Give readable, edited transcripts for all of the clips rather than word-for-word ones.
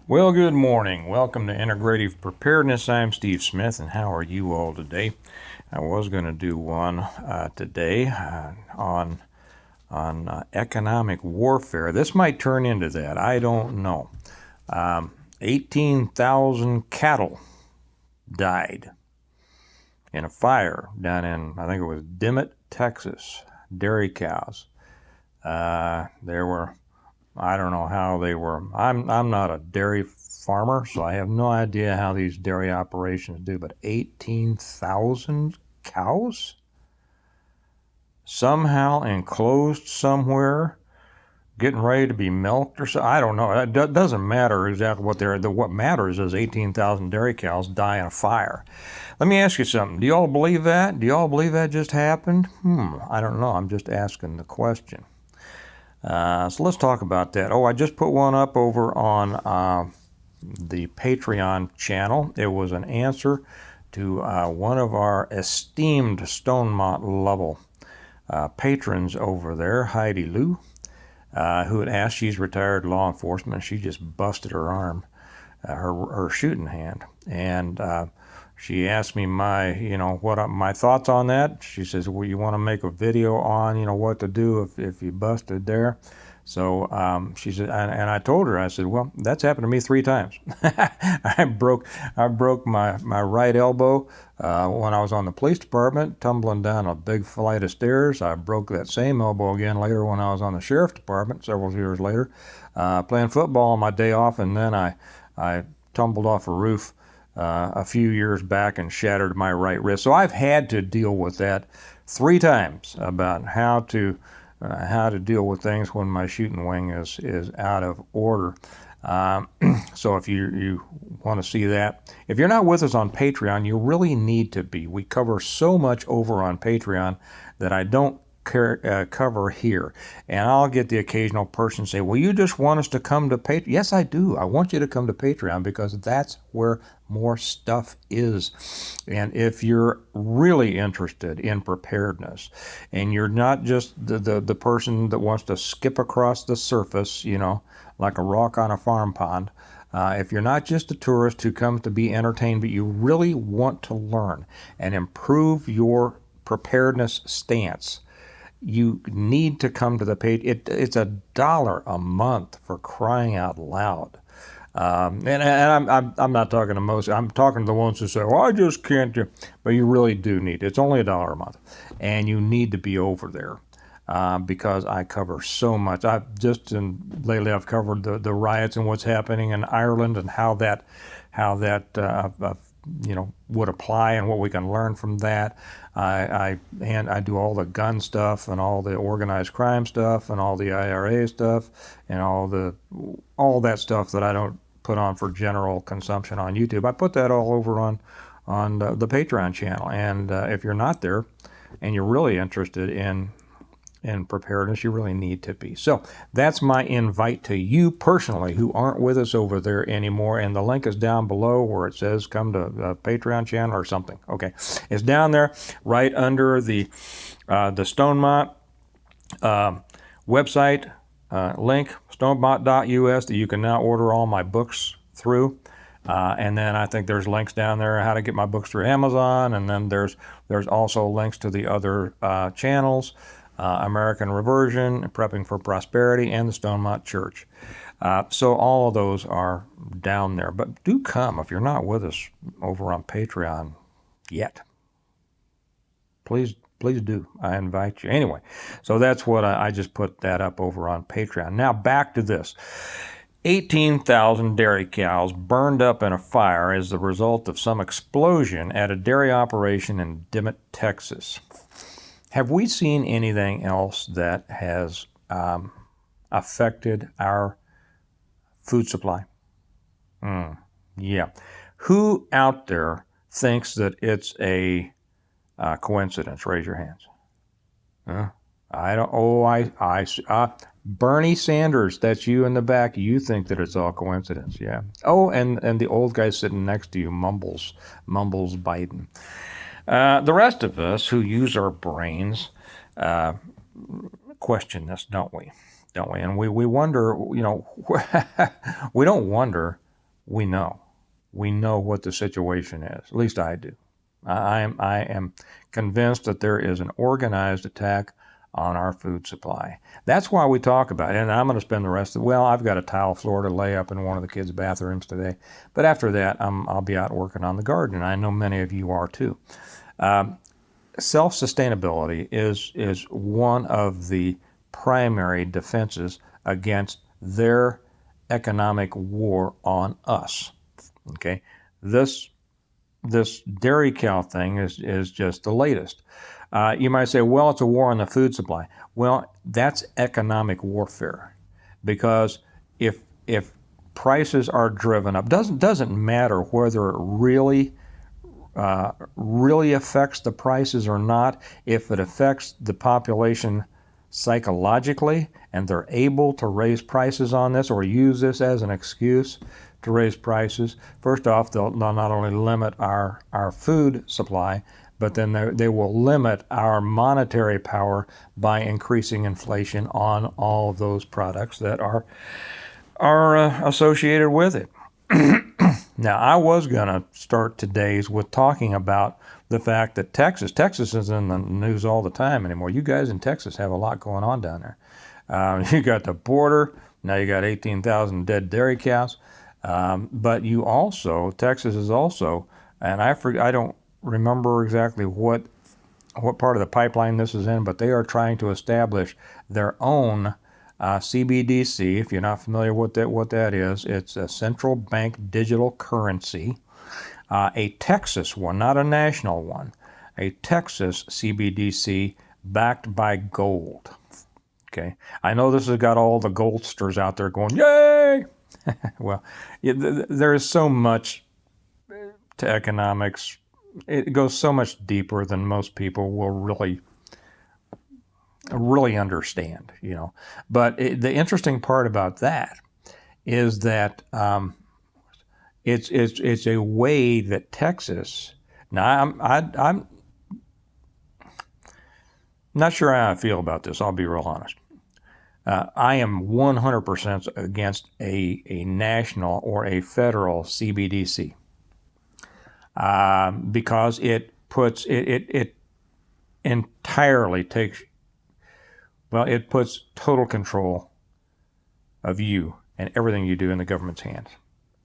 Well, good morning. Welcome to Integrative Preparedness. I'm Steve Smith, and how are you all today? I was going to do one today on economic warfare. This might turn into that. I don't know. 18,000 cattle died in a fire down in, I think it was Dimmitt, Texas. Dairy cows. There were, I don't know how they were. I'm not a dairy farmer, so I have no idea how these dairy operations do, but 18,000 cows somehow enclosed somewhere, getting ready to be milked or so. I don't know. It doesn't matter exactly what they're. What matters is 18,000 dairy cows die in a fire. Let me ask you something. Do you all believe that? Do you all believe that just happened? I don't know. I'm just asking the question. So let's talk about that. Oh, I just put one up over on the Patreon channel. It was an answer to one of our esteemed Stonemont level patrons over there, Heidi Lou, who had asked. She's retired law enforcement. She just busted her arm, her shooting hand, and she asked me my thoughts on that. She says, well, you want to make a video on, what to do if you busted there. So she said, and I told her, I said, well, that's happened to me 3 times. I broke my right elbow when I was on the police department, tumbling down a big flight of stairs. I broke that same elbow again later when I was on the sheriff's department, several years later, playing football on my day off, and then I tumbled off a roof a few years back and shattered my right wrist. So I've had to deal with that 3 times about how to deal with things when my shooting wing is out of order. So if you want to see that, if you're not with us on Patreon, you really need to be. We cover so much over on Patreon that I don't cover here. And I'll get the occasional person say, well, you just want us to come to Patreon. Yes, I do. I want you to come to Patreon because that's where more stuff is. And if you're really interested in preparedness and you're not just the person that wants to skip across the surface, like a rock on a farm pond, if you're not just a tourist who comes to be entertained, but you really want to learn and improve your preparedness stance, you need to come to the page. It's $1 a month, for crying out loud. And I'm not talking to most. I'm talking to the ones who say, "Well, I just can't do." But you really do need. It's only $1 a month, and you need to be over there because I cover so much. Lately I've covered the riots and what's happening in Ireland and how that would apply and what we can learn from that. I do all the gun stuff and all the organized crime stuff and all the IRA stuff and all that stuff that I don't put on for general consumption on YouTube. I put that all over on the Patreon channel. And if you're not there and you're really interested in preparedness, you really need to be. So that's my invite to you personally who aren't with us over there anymore. And the link is down below where it says come to Patreon channel or something. Okay, it's down there right under the Stonemont website link, stonemont.us, that you can now order all my books through. And then I think there's links down there how to get my books through Amazon. And then there's also links to the other channels. American Reversion, Prepping for Prosperity, and the Stonemont Church. So all of those are down there. But do come if you're not with us over on Patreon yet. Please do. I invite you. Anyway, so that's what I just put that up over on Patreon. Now back to this. 18,000 dairy cows burned up in a fire as the result of some explosion at a dairy operation in Dimmitt, Texas. Have we seen anything else that has affected our food supply? Yeah. Who out there thinks that it's a coincidence? Raise your hands. I don't. Oh, Bernie Sanders, that's you in the back. You think that it's all coincidence? Yeah. Oh, and the old guy sitting next to you mumbles Biden. The rest of us who use our brains question this, don't we? And we wonder, we don't wonder we know. We know what the situation is. At least I do. I am convinced that there is an organized attack on our food supply. That's why we talk about it. And I'm going to spend the rest of I've got a tile floor to lay up in one of the kids' bathrooms today. But after that, I'll be out working on the garden. I know many of you are too. Self-sustainability is one of the primary defenses against their economic war on us. Okay, this dairy cow thing is just the latest. You might say, well, it's a war on the food supply. Well, that's economic warfare, because if prices are driven up, doesn't matter whether it really affects the prices or not. If it affects the population psychologically and they're able to raise prices on this or use this as an excuse to raise prices, first off, they'll not only limit our food supply, but then they will limit our monetary power by increasing inflation on all of those products that are associated with it. Now, I was going to start today's with talking about the fact that Texas is in the news all the time anymore. You guys in Texas have a lot going on down there. You got the border. Now you got 18,000 dead dairy cows. But Texas is also, and I don't remember exactly what part of the pipeline this is in, but they are trying to establish their own CBDC. If you're not familiar with what that is, it's a central bank digital currency, a Texas one, not a national one, a Texas CBDC backed by gold. Okay, I know this has got all the goldsters out there going, yay! Well, there is so much to economics. It goes so much deeper than most people will really understand, But the interesting part about that is that it's a way that Texas. Now, I'm not sure how I feel about this. I'll be real honest. I am 100% against a national or a federal CBDC because it puts it entirely takes. Well, it puts total control of you and everything you do in the government's hands.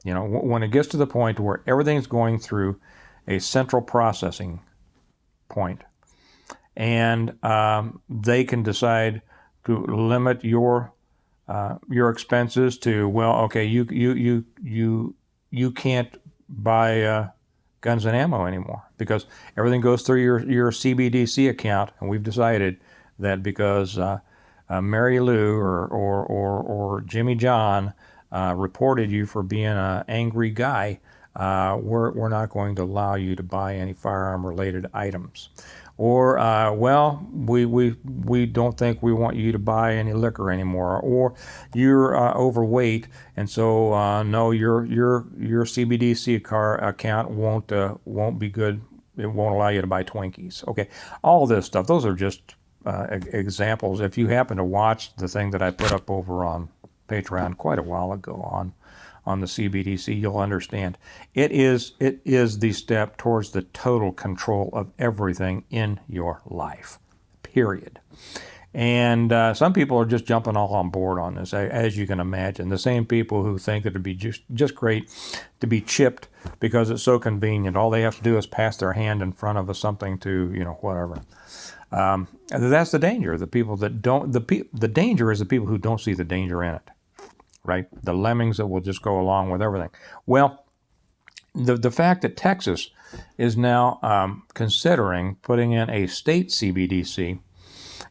When it gets to the point where everything's going through a central processing point, and they can decide to limit your expenses to, well, okay, you can't buy guns and ammo anymore because everything goes through your CBDC account, and we've decided that because Mary Lou or Jimmy John reported you for being an angry guy, we're not going to allow you to buy any firearm-related items. Or, well, we don't think we want you to buy any liquor anymore. Or you're overweight, and so no, your CBDC account won't be good. It won't allow you to buy Twinkies. Okay, all this stuff. Those are just examples. If you happen to watch the thing that I put up over on Patreon quite a while ago on the CBDC, you'll understand. It is the step towards the total control of everything in your life, period. And some people are just jumping all on board on this, as you can imagine. The same people who think that it'd be just great to be chipped because it's so convenient. All they have to do is pass their hand in front of something to, whatever. That's the danger. The people that don't. The danger is the people who don't see the danger in it. Right? The lemmings that will just go along with everything. Well, the fact that Texas is now considering putting in a state CBDC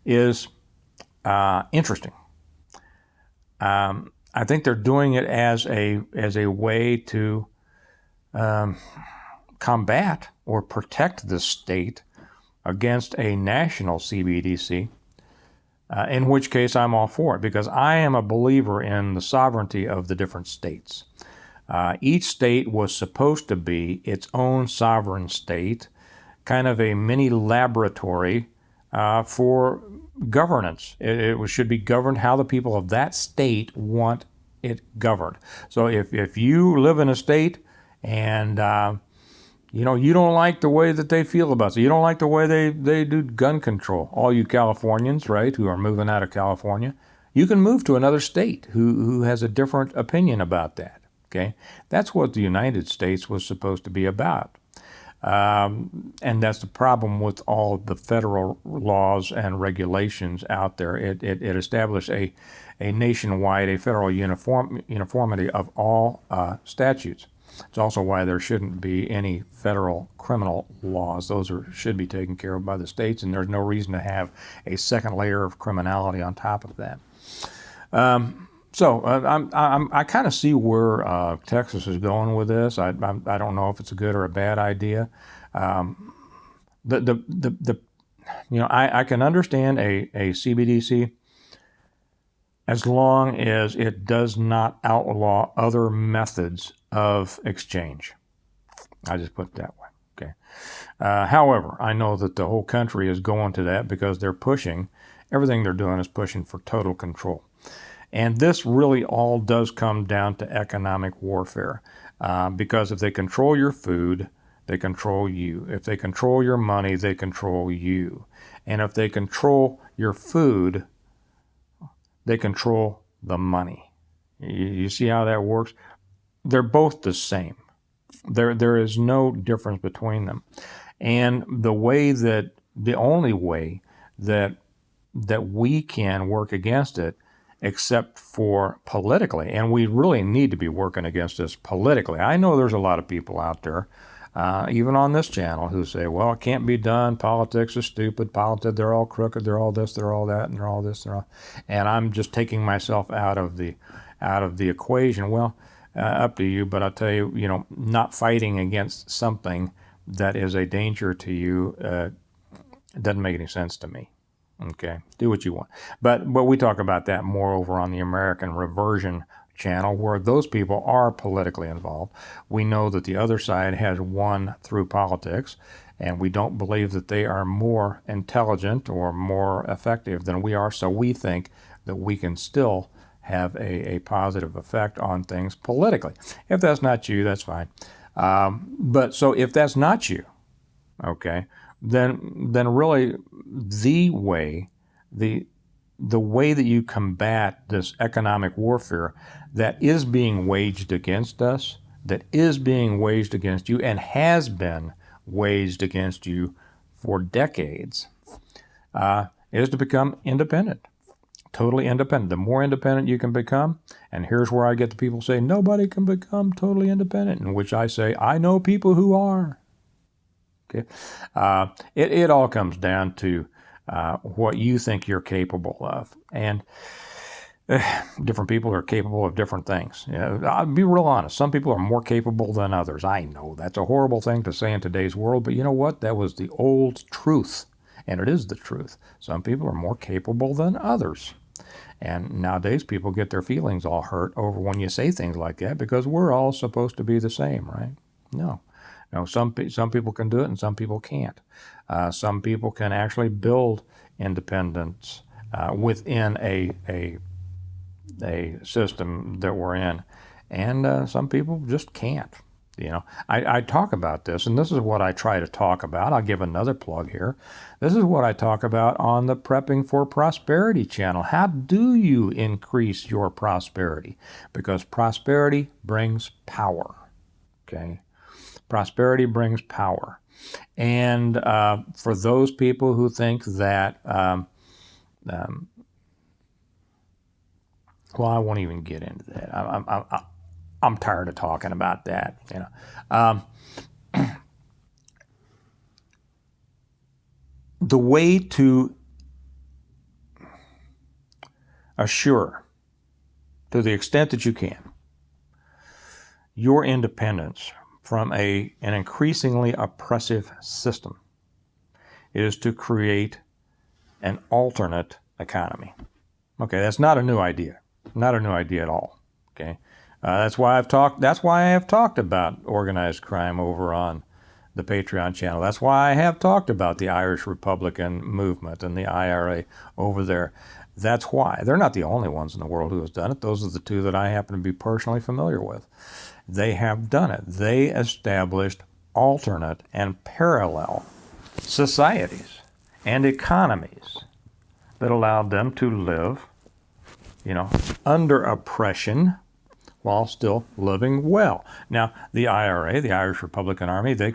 is interesting. I think they're doing it as a way to combat or protect the state against a national CBDC. In which case I'm all for it, because I am a believer in the sovereignty of the different states. Each state was supposed to be its own sovereign state, kind of a mini laboratory for governance. It should be governed how the people of that state want it governed. So if you live in a state and you don't like the way that they feel about it, you don't like the way they do gun control, all you Californians, right, who are moving out of California, you can move to another state who has a different opinion about that. Okay, that's what the United States was supposed to be about. And that's the problem with all the federal laws and regulations out there. It established a nationwide, a federal uniformity of all statutes. It's also why there shouldn't be any federal criminal laws. Those should be taken care of by the states, and there's no reason to have a second layer of criminality on top of that. So I kind of see where Texas is going with this. I don't know if it's a good or a bad idea. I can understand a CBDC as long as it does not outlaw other methods of exchange. I just put it that way. Okay. However, I know that the whole country is going to that because they're pushing. Everything they're doing is pushing for total control. And this really all does come down to economic warfare, because if they control your food, they control you. If they control your money, they control you. And if they control your food, they control the money. You see how that works? They're both the same. There is no difference between them. And the only way that we can work against it, except for politically, and we really need to be working against this politically. I know there's a lot of people out there, even on this channel, who say, well, it can't be done, politics is stupid, politics, they're all crooked, they're all this, they're all that, and they're all this, they're all... And I'm just taking myself out of the equation. Well, up to you, but I'll tell you, not fighting against something that is a danger to you doesn't make any sense to me. Okay, do what you want. But we talk about that more over on the American Reversion channel, where those people are politically involved. We know that the other side has won through politics, and we don't believe that they are more intelligent or more effective than we are, so we think that we can still have a positive effect on things politically. If that's not you, that's fine. But so if that's not you, okay, then really the way that you combat this economic warfare that is being waged against us, that is being waged against you, and has been waged against you for decades, is to become independent, totally independent. The more independent you can become, and here's where I get the people say, nobody can become totally independent, in which I say, I know people who are. Okay, it all comes down to what you think you're capable of, and different people are capable of different things. I'll be real honest. Some people are more capable than others. I know that's a horrible thing to say in today's world, but you know what? That was the old truth, and it is the truth. Some people are more capable than others. And nowadays people get their feelings all hurt over when you say things like that, because we're all supposed to be the same, right? No, some people can do it and some people can't. Some people can actually build independence within a system that we're in, and some people just can't. I talk about this, and this is what I try to talk about. I'll give another plug here. This is what I talk about on the Prepping for Prosperity channel. How do you increase your prosperity? Because prosperity brings power, okay? Prosperity brings power. And for those people who think that, well, I won't even get into that. I'm tired of talking about that. The way to assure, to the extent that you can, your independence from an increasingly oppressive system is to create an alternate economy. Okay, that's not a new idea. Not a new idea at all. Okay. That's why I have talked about organized crime over on the Patreon channel. That's why I have talked about the Irish Republican movement and the IRA over there. That's why. They're not the only ones in the world who has done it. Those are the two that I happen to be personally familiar with. They have done it. They established alternate and parallel societies and economies that allowed them to live, under oppression while still living well. Now, the IRA, the Irish Republican Army, they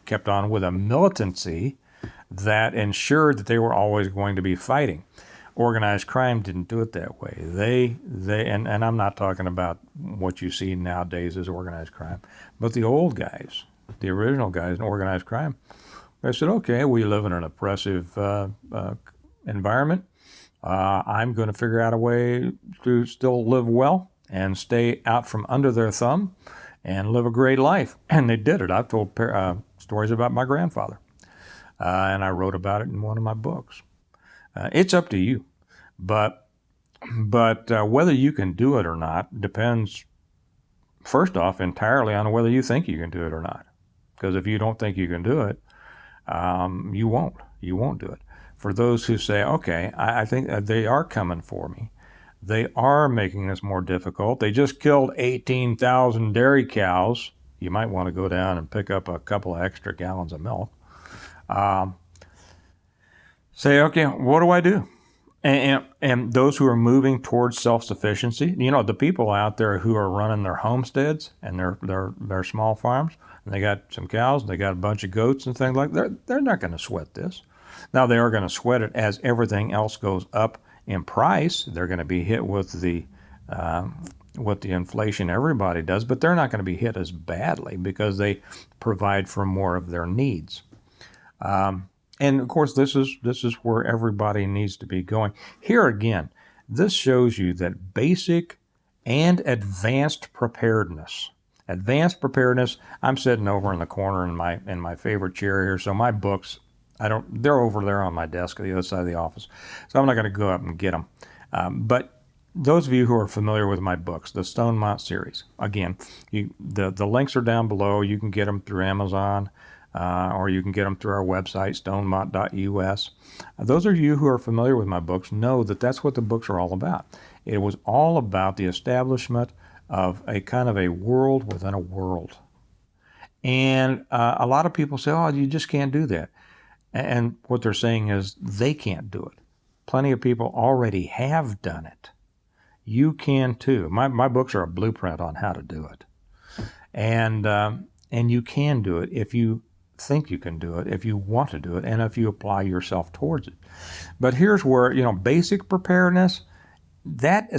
kept on with a militancy that ensured that they were always going to be fighting. Organized crime didn't do it that way. And I'm not talking about what you see nowadays as organized crime, but the old guys, the original guys in organized crime, they said, okay, we live in an oppressive environment. I'm going to figure out a way to still live well and stay out from under their thumb and live a great life. And they did it. I've told stories about my grandfather, and I wrote about it in one of my books. It's up to you, but whether you can do it or not depends, first off, entirely on whether you think you can do it or not. Because if you don't think you can do it, you won't do it. For those who say, okay, I think they are coming for me. They are making this more difficult. They just killed 18,000 dairy cows. You might want to go down and pick up a couple of extra gallons of milk. Say, okay, what do I do? And those who are moving towards self-sufficiency, the people out there who are running their homesteads and their small farms, and they got some cows, and they got a bunch of goats and things like that, they're not going to sweat this. Now, they are going to sweat it as everything else goes up in price. They're going to be hit with the inflation everybody does, but they're not going to be hit as badly because they provide for more of their needs. And of course, this is where everybody needs to be going. Here again, this shows you that basic and advanced preparedness. Advanced preparedness. I'm sitting over in the corner in my favorite chair here, so my books, they're over there on my desk at the other side of the office, so I'm not going to go up and get them. But those of you who are familiar with my books, the Stonemont series, again, the links are down below. You can get them through Amazon. Or you can get them through our website, stonemont.us. Those of you who are familiar with my books know that that's what the books are all about. It was all about the establishment of a kind of a world within a world. And a lot of people say, oh, you just can't do that. And what they're saying is they can't do it. Plenty of people already have done it. You can too. My books are a blueprint on how to do it. And you can do it if you think you can do it, if you want to do it, and if you apply yourself towards it. But here's where, basic preparedness, that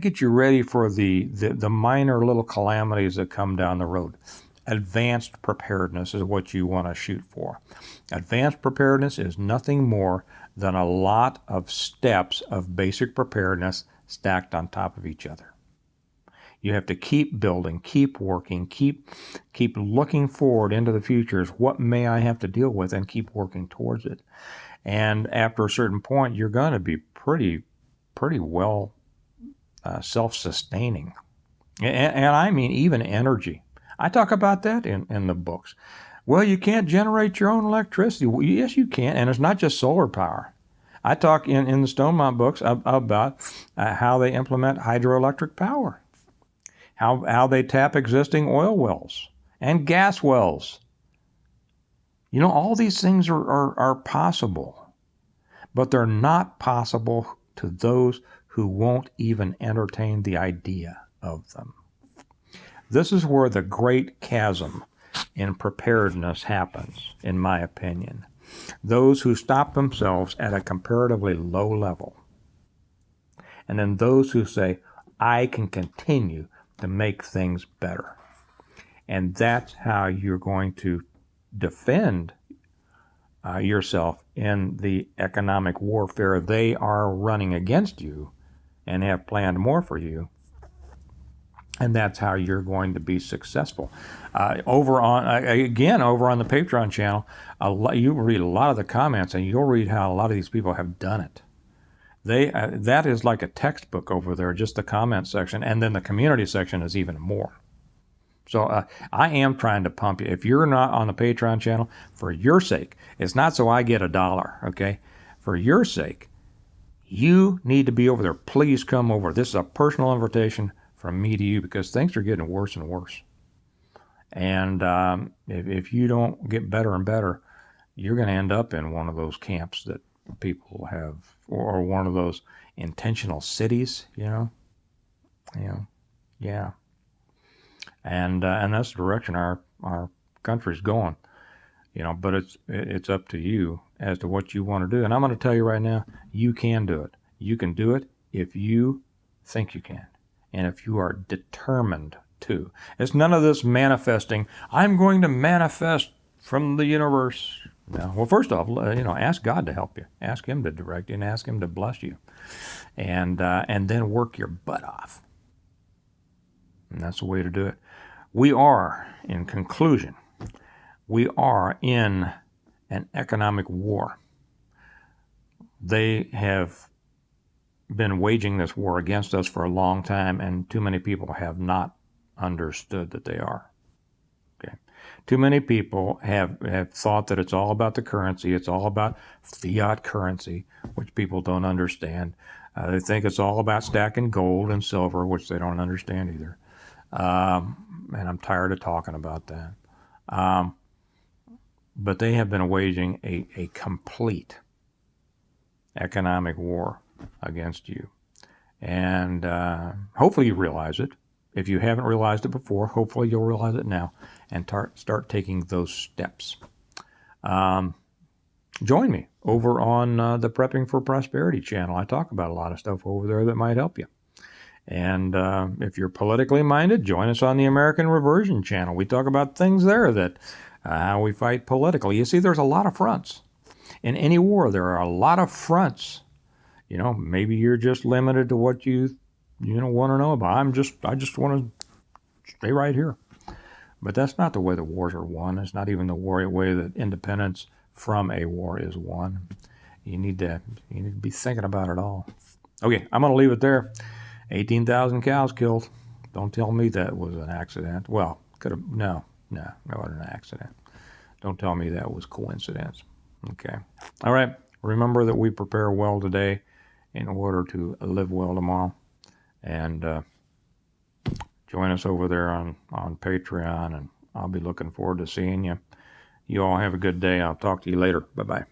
gets you ready for the minor little calamities that come down the road. Advanced preparedness is what you want to shoot for. Advanced preparedness is nothing more than a lot of steps of basic preparedness stacked on top of each other. You have to keep building, keep working, keep looking forward into the futures. What may I have to deal with, and keep working towards it. And after a certain point, you're going to be pretty well self-sustaining. And I mean even energy. I talk about that in the books. Well, you can't generate your own electricity. Well, yes, you can, and it's not just solar power. I talk in the Stonemont books about how they implement hydroelectric power. How they tap existing oil wells and gas wells. All these things are possible, but they're not possible to those who won't even entertain the idea of them. This is where the great chasm in preparedness happens, in my opinion. Those who stop themselves at a comparatively low level, and then those who say, I can continue to make things better. And that's how you're going to defend yourself in the economic warfare they are running against you and have planned more for you. And that's how you're going to be successful. Over on the Patreon channel, you read a lot of the comments, and you'll read how a lot of these people have done it. That is like a textbook over there, just the comment section, and then the community section is even more. So I am trying to pump you. If you're not on the Patreon channel, for your sake, it's not so I get $1, okay? For your sake, You need to be over there. Please come over. This is a personal invitation from me to you because things are getting worse and worse. And if you don't get better and better, you're going to end up in one of those camps that people have, or one of those intentional cities, yeah. And that's the direction our country's going, but it's up to you as to what you want to do. And I'm going to tell you right now, you can do it. You can do it if you think you can, and if you are determined to. It's none of this manifesting. I'm going to manifest from the universe. No. Well, first off, ask God to help you. Ask Him to direct you, and ask Him to bless you, and then work your butt off. And that's the way to do it. We are, in conclusion, we are in an economic war. They have been waging this war against us for a long time, and too many people have not understood that they are. Okay. Too many people have thought that it's all about the currency. It's all about fiat currency, which people don't understand. They think it's all about stacking gold and silver, which they don't understand either. And I'm tired of talking about that. But they have been waging a complete economic war against you. And hopefully you realize it. If you haven't realized it before, hopefully you'll realize it now and start taking those steps. Join me over on the Prepping for Prosperity channel. I talk about a lot of stuff over there that might help you. And if you're politically minded, join us on the American Reversion channel. We talk about things there that how we fight politically. You see, there's a lot of fronts. In any war, there are a lot of fronts. Maybe you're just limited to what you want to know about. I just want to stay right here. But that's not the way the wars are won. It's not even the way that independence from a war is won. You need to be thinking about it all. Okay, I'm going to leave it there. 18,000 cows killed. Don't tell me that was an accident. Well, could have. No, it wasn't an accident. Don't tell me that was coincidence. Okay. All right. Remember that we prepare well today in order to live well tomorrow. And join us over there on Patreon, and I'll be looking forward to seeing you. You all have a good day. I'll talk to you later. Bye-bye.